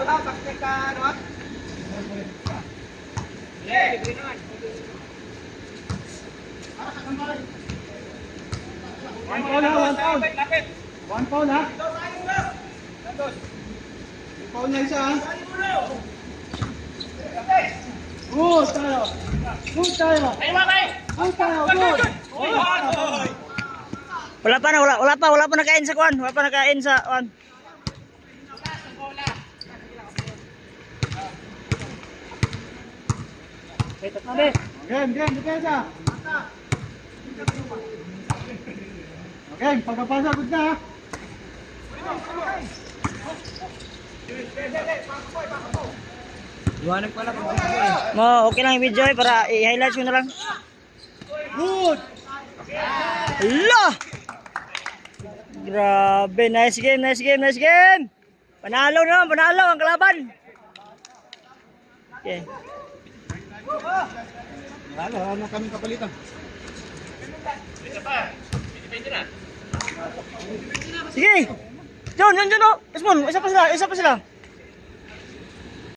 Bola, bakit ka, ano? Libre naman. One foul ha, one foul. Lapit. One foul ha. Nandun. Foul na isa ha. Good tayo. Good tayo. Good tayo, good. Wala pa nakain sa kuan. Wala pa nakain sa kuan. Game, depensa. Okay, pagkapasa, good na ha. Okay lang yung video para i-highlights mo na lang. Good. Hala! Grabe, nice game. Panalo ang kalaban. Okay. Wala kami kapalitan. Sige. John, oh. Ismon, isa pa sila.